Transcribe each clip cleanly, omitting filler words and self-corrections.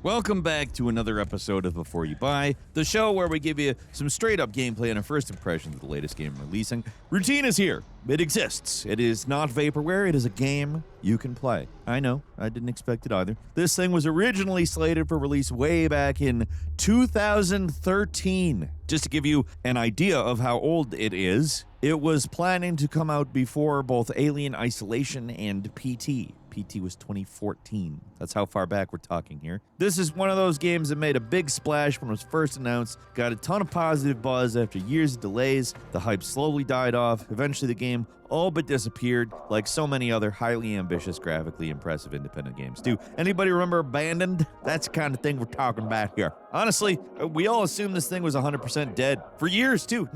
Welcome back to another episode of Before You Buy, the show where we give you some straight-up gameplay and a first impression of the latest game releasing. Routine is here. It exists. It is not vaporware. It is a game you can play. I know. I didn't expect it either. This thing was originally slated for release way back in 2013. Just to give you an idea of how old it is, it was planning to come out before both Alien Isolation and PT. PT was 2014. That's how far back we're talking here. This is one of those games that made a big splash when it was first announced, got a ton of positive buzz after years of delays. The hype slowly died off. Eventually the game all but disappeared, like so many other highly ambitious, graphically impressive independent games do. Anybody remember Abandoned? That's the kind of thing we're talking about here. Honestly, we all assumed this thing was 100% dead. For years, too.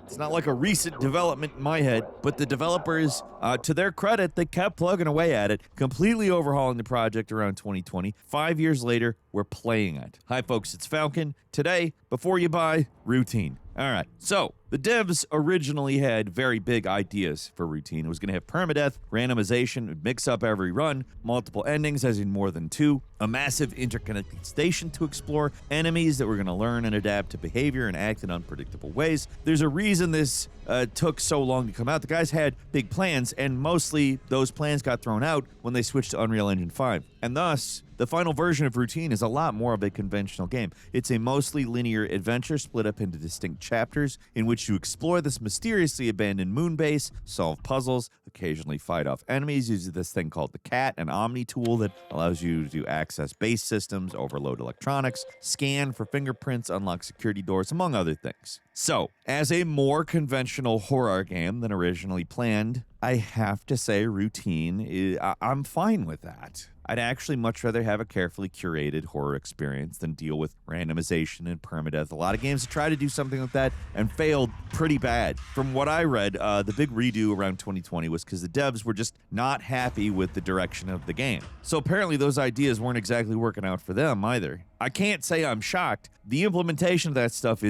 It's not like a recent development in my head, but the developers, to their credit, they kept plugging away at it, completely overhauling the project around 2020. 5 years later, we're playing it. Hi, folks, it's Falcon. Today, Before You Buy, Routine. All right, so the devs originally had very big ideas for Routine. It was going to have permadeath, randomization, mix up every run, multiple endings, as in more than two, a massive interconnected station to explore, enemies that were going to learn and adapt to behavior and act in unpredictable ways. There's a reason this took so long to come out. The guys had big plans, and mostly those plans got thrown out when they switched to Unreal Engine 5. And thus, the final version of Routine is a lot more of a conventional game. It's a mostly linear adventure split up into distinct chapters in which you explore this mysteriously abandoned moon base, solve puzzles, occasionally fight off enemies using this thing called the C.A.T, an Omni tool that allows you to access base systems, overload electronics, scan for fingerprints, unlock security doors, among other things. So, as a more conventional horror game than originally planned, I have to say Routine, I'm fine with that. I'd actually much rather have a carefully curated horror experience than deal with randomization and permadeath. A lot of games have tried to do something like that and failed pretty bad. From what I read, the big redo around 2020 was because the devs were just not happy with the direction of the game. So apparently those ideas weren't exactly working out for them either. I can't say I'm shocked. The implementation of that stuff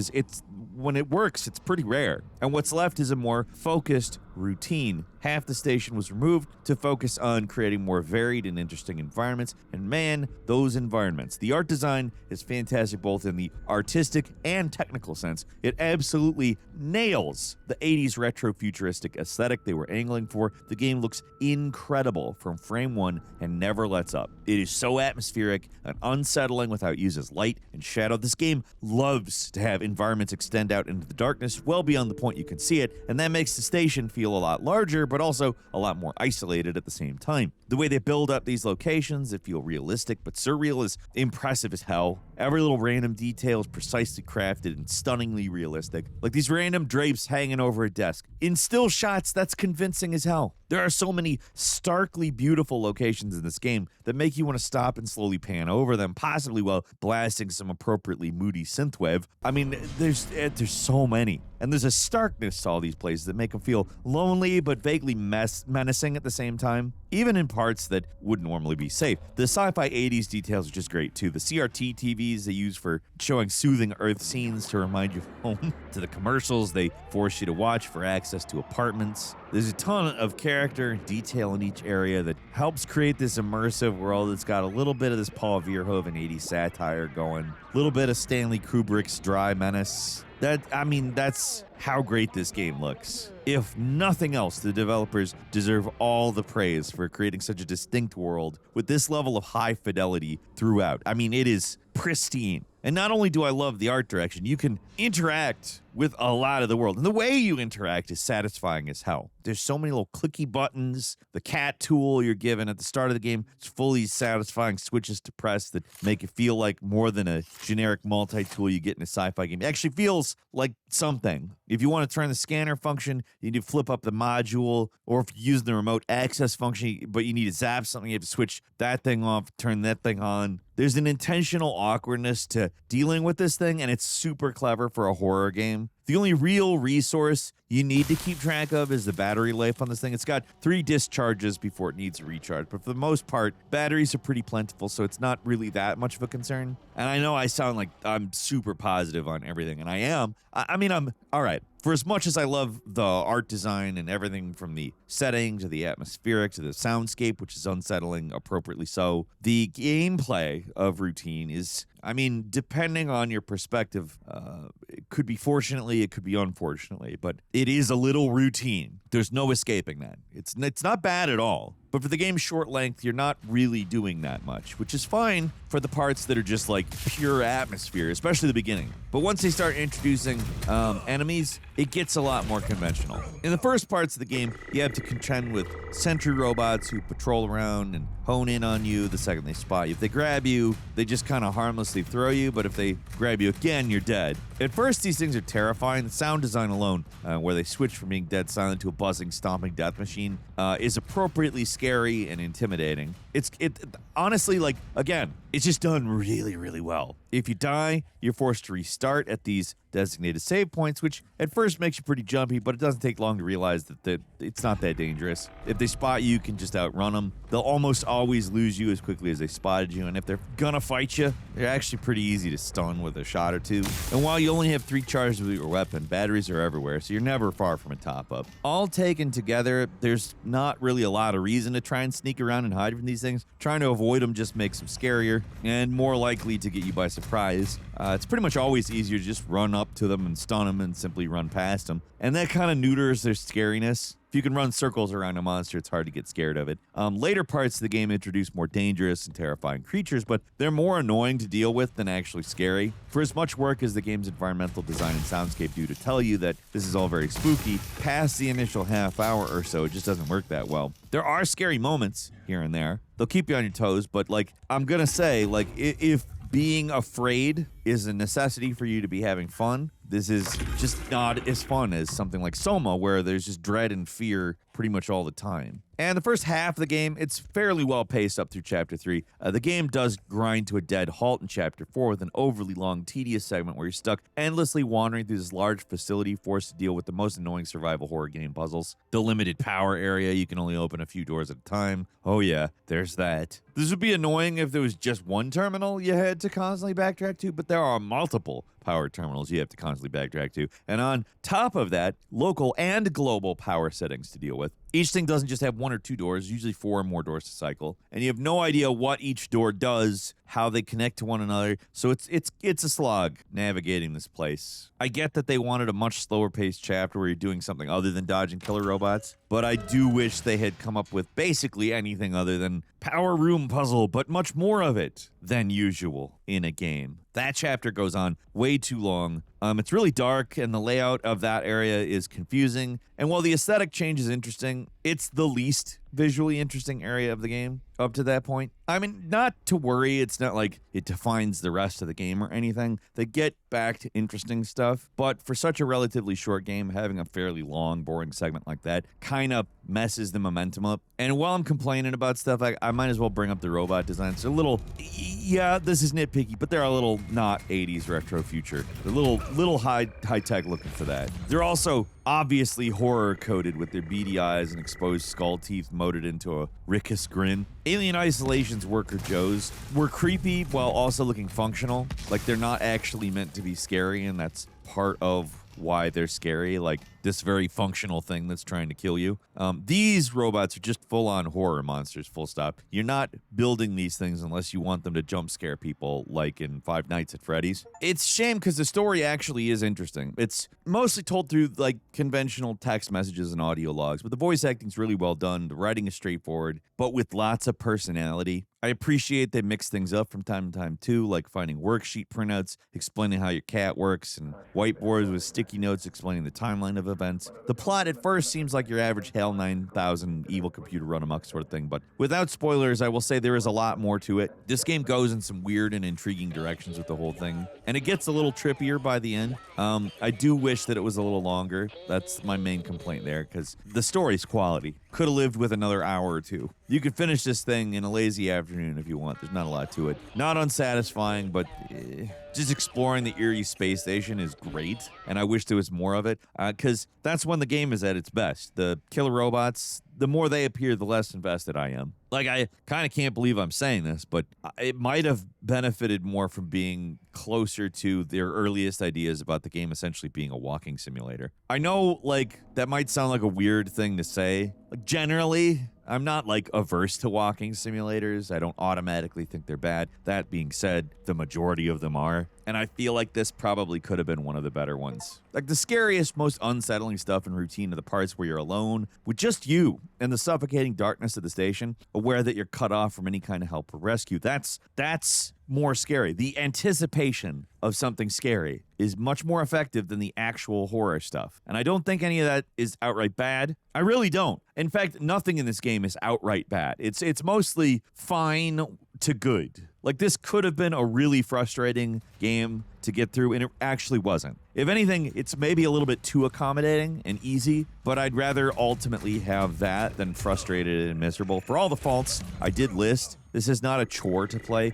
when it works, it's pretty rare. And what's left is a more focused Routine. Half the station was removed to focus on creating more varied and interesting environments. And man, those environments. The art design is fantastic both in the artistic and technical sense. It absolutely nails the 80s retro futuristic aesthetic they were angling for. The game looks incredible from frame one and never lets up. It is so atmospheric and unsettling without uses light and shadow. This game loves to have environments extend out into the darkness well beyond the point you can see it, and that makes the station feel a lot larger, but also a lot more isolated at the same time. The way they build up these locations, they feel realistic, but surreal is impressive as hell. Every little random detail is precisely crafted and stunningly realistic. Like these random drapes hanging over a desk. In still shots, that's convincing as hell. There are so many starkly beautiful locations in this game that make you want to stop and slowly pan over them, possibly while blasting some appropriately moody synthwave. I mean, there's so many. And there's a starkness to all these places that make them feel lonely but vaguely menacing at the same time, even in parts that would normally be safe. The sci-fi 80s details are just great too. The CRT TVs they use for showing soothing Earth scenes to remind you of home, to the commercials they force you to watch for access to apartments. There's a ton of character and detail in each area that helps create this immersive world that's got a little bit of this Paul Verhoeven 80s satire going, a little bit of Stanley Kubrick's dry menace. That's how great this game looks. If nothing else, the developers deserve all the praise for creating such a distinct world with this level of high fidelity throughout. I mean, it is pristine. And not only do I love the art direction, you can interact with a lot of the world. And the way you interact is satisfying as hell. There's so many little clicky buttons. The cat tool you're given at the start of the game is fully satisfying switches to press that make it feel like more than a generic multi-tool you get in a sci-fi game. It actually feels like something. If you want to turn the scanner function, you need to flip up the module, or if you use the remote access function, but you need to zap something, you have to switch that thing off, turn that thing on. There's an intentional awkwardness to dealing with this thing, and it's super clever for a horror game. The only real resource you need to keep track of is the battery life on this thing. It's got 3 discharges before it needs a recharge, but for the most part, batteries are pretty plentiful, so it's not really that much of a concern. And I know I sound like I'm super positive on everything, and I am. I'm all right. For as much as I love the art design and everything from the setting to the atmospheric to the soundscape, which is unsettling, appropriately so, the gameplay of Routine is, I mean, depending on your perspective, it could be fortunately, it could be unfortunately, but it is a little routine. There's no escaping that. It's not bad at all. But for the game's short length, you're not really doing that much, which is fine for the parts that are just like pure atmosphere, especially the beginning. But once they start introducing enemies, it gets a lot more conventional. In the first parts of the game, you have to contend with sentry robots who patrol around and hone in on you the second they spot you. If they grab you, they just kind of harmlessly throw you, but if they grab you again, you're dead. At first, these things are terrifying. The sound design alone, where they switch from being dead silent to a buzzing, stomping death machine, is appropriately scary and intimidating. It honestly, like, again, it's just done really, really well. If you die, you're forced to restart at these designated save points, which at first makes you pretty jumpy, but it doesn't take long to realize that it's not that dangerous. If they spot you, you can just outrun them. They'll almost always lose you as quickly as they spotted you, and if they're gonna fight you, they're actually pretty easy to stun with a shot or two. And while you only have 3 charges with your weapon, batteries are everywhere, so you're never far from a top-up. All taken together, there's not really a lot of reason to try and sneak around and hide from these things. Trying to avoid them just makes them scarier and more likely to get you by surprise. It's pretty much always easier to just run up to them and stun them and simply run past them. And that kind of neuters their scariness. If you can run circles around a monster, it's hard to get scared of it. Later parts of the game introduce more dangerous and terrifying creatures, but they're more annoying to deal with than actually scary. For as much work as the game's environmental design and soundscape do to tell you that this is all very spooky, past the initial half hour or so, it just doesn't work that well. There are scary moments here and there. They'll keep you on your toes, but like, I'm gonna say, like, if being afraid is a necessity for you to be having fun, this is just not as fun as something like Soma, where there's just dread and fear pretty much all the time. And the first half of the game, it's fairly well paced up through Chapter 3. The game does grind to a dead halt in Chapter 4 with an overly long, tedious segment where you're stuck endlessly wandering through this large facility forced to deal with the most annoying survival horror game puzzles. The limited power area, you can only open a few doors at a time. Oh yeah, there's that. This would be annoying if there was just one terminal you had to constantly backtrack to, but there are multiple power terminals you have to constantly backtrack to. And on top of that, local and global power settings to deal with. Each thing doesn't just have 1 or 2 doors, usually 4 or more doors to cycle. And you have no idea what each door does, how they connect to one another. So it's a slog navigating this place. I get that they wanted a much slower paced chapter where you're doing something other than dodging killer robots, but I do wish they had come up with basically anything other than power room puzzle, but much more of it than usual in a game. That chapter goes on way too long. It's really dark, and the layout of that area is confusing. And while the aesthetic change is interesting, it's the least visually interesting area of the game up to that point. I mean, not to worry, it's not like it defines the rest of the game or anything. They get back to interesting stuff, but for such a relatively short game, having a fairly long, boring segment like that kind of messes the momentum up. And while I'm complaining about stuff, I might as well bring up the robot designs. They're a little, yeah, this is nitpicky, but they're a little not 80s retro future. They're a little high-tech looking for that. They're also obviously horror-coded with their beady eyes and exposed skull teeth molded into a rickus grin. Alien Isolation's Worker Joes were creepy while also looking functional. Like, they're not actually meant to be scary, and that's part of why they're scary, like this very functional thing that's trying to kill you. These robots are just full-on horror monsters, full stop. You're not building these things unless you want them to jump scare people, like in Five Nights at Freddy's. It's a shame because the story actually is interesting. It's mostly told through like conventional text messages and audio logs, but the voice acting's really well done. The writing is straightforward, but with lots of personality. I appreciate they mix things up from time to time too, like finding worksheet printouts explaining how your cat works and whiteboards with sticky notes explaining the timeline of events. The plot at first seems like your average HAL 9000 evil computer run amok sort of thing, but without spoilers, I will say there is a lot more to it. This game goes in some weird and intriguing directions with the whole thing, and it gets a little trippier by the end. I do wish that it was a little longer. That's my main complaint there, because the story's quality. Could have lived with another hour or two. You could finish this thing in a lazy afternoon if you want. There's not a lot to it. Not unsatisfying, but just exploring the eerie space station is great, and I wish there was more of it, because that's when the game is at its best. The killer robots, the more they appear, the less invested I am. Like, I kind of can't believe I'm saying this, but it might have benefited more from being closer to their earliest ideas about the game essentially being a walking simulator. I know, like, that might sound like a weird thing to say. Like, generally, I'm not, like, averse to walking simulators. I don't automatically think they're bad. That being said, the majority of them are. And I feel like this probably could have been one of the better ones. Like, the scariest, most unsettling stuff and routine are the parts where you're alone with just you and the suffocating darkness of the station, aware that you're cut off from any kind of help or rescue. That's more scary. The anticipation of something scary is much more effective than the actual horror stuff. And I don't think any of that is outright bad. I really don't. In fact, nothing in this game is outright bad. It's mostly fine to good. Like, this could have been a really frustrating game to get through, and it actually wasn't. If anything, it's maybe a little bit too accommodating and easy, but I'd rather ultimately have that than frustrated and miserable. For all the faults I did list, this is not a chore to play.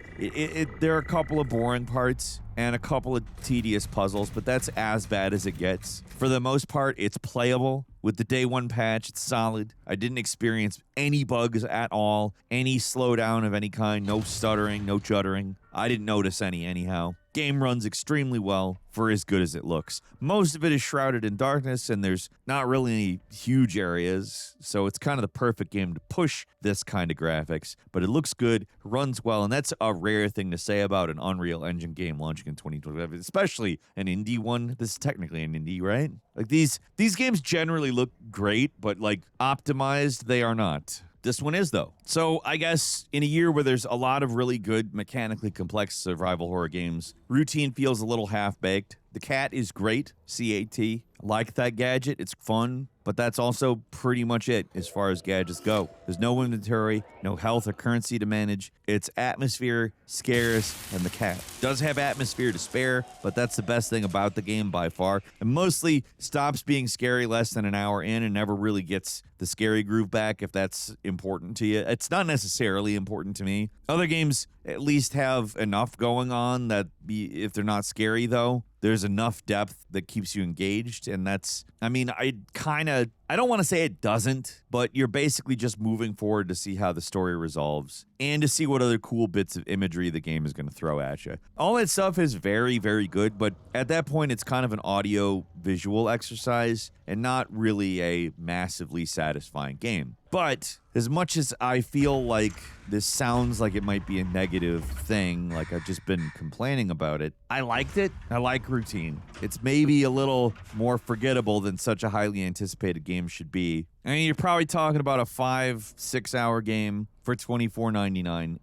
There are a couple of boring parts and a couple of tedious puzzles, but that's as bad as it gets. For the most part, it's playable. With the day one patch, it's solid. I didn't experience any bugs at all, any slowdown of any kind, no stuttering, no juddering. I didn't notice any anyhow. Game runs extremely well for as good as it looks. Most of it is shrouded in darkness, and there's not really any huge areas, so it's kind of the perfect game to push this kind of graphics. But it looks good, runs well, and that's a rare thing to say about an Unreal Engine game launching in 2025, especially an indie one. This is technically an indie, right? Like, these games generally look great, but, like, optimized, they are not. This one is, though. So I guess in a year where there's a lot of really good, mechanically complex survival horror games, routine feels a little half-baked. The cat is great, C.A.T. I like that gadget, it's fun, but that's also pretty much it as far as gadgets go. There's no inventory, no health or currency to manage. It's atmosphere, scares, and the cat. Does have atmosphere to spare, but that's the best thing about the game by far. And mostly stops being scary less than an hour in and never really gets the scary groove back if that's important to you. It's not necessarily important to me. Other games at least have enough going on that if they're not scary, though, there's enough depth that keeps you engaged. And that's, I mean, I don't want to say it doesn't, but you're basically just moving forward to see how the story resolves and to see what other cool bits of imagery the game is going to throw at you. All that stuff is very, very good, but at that point, it's kind of an audio-visual exercise and not really a massively satisfying game. But as much as I feel like this sounds like it might be a negative thing, like I've just been complaining about it, I liked it. I like routine. It's maybe a little more forgettable than such a highly anticipated game should be. I mean, you're probably talking about a 5-6 hour game for $24.99.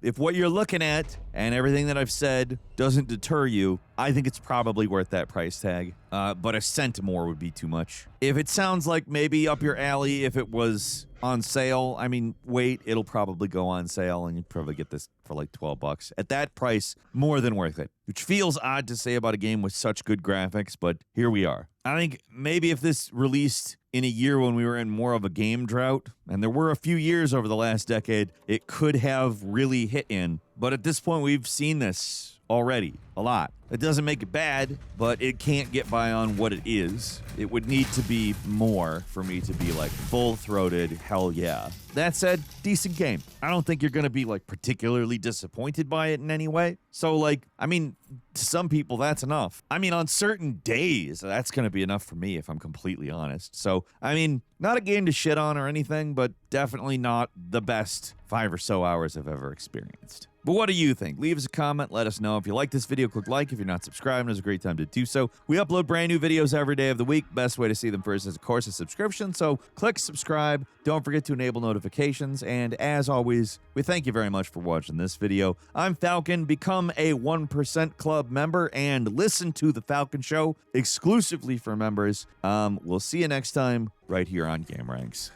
If what you're looking at and everything that I've said doesn't deter you, I think it's probably worth that price tag. But a cent more would be too much. If it sounds like maybe up your alley, if it was on sale, I mean, wait, it'll probably go on sale and you'd probably get this for like $12. At that price, more than worth it. Which feels odd to say about a game with such good graphics, but here we are. I think maybe if this released in a year when we were in more of a game drought, and there were a few years over the last decade, it could have really hit in. But at this point, we've seen this already a lot. It doesn't make it bad, but it can't get by on what it is. It would need to be more for me to be like full-throated, hell yeah. That said, decent game. I don't think you're going to be like particularly disappointed by it in any way. So like, I mean, to some people that's enough. I mean, on certain days, that's going to be enough for me if I'm completely honest. So, I mean, not a game to shit on or anything, but definitely not the best 5 or so hours I've ever experienced. But what do you think? Leave us a comment. Let us know. If you like this video, click like. If you're not subscribed, it's a great time to do so. We upload brand new videos every day of the week. Best way to see them first is, of course, a subscription. So click subscribe. Don't forget to enable notifications. And as always, we thank you very much for watching this video. I'm Falcon. Become a 1% Club member and listen to The Falcon Show exclusively for members. We'll see you next time right here on gameranx.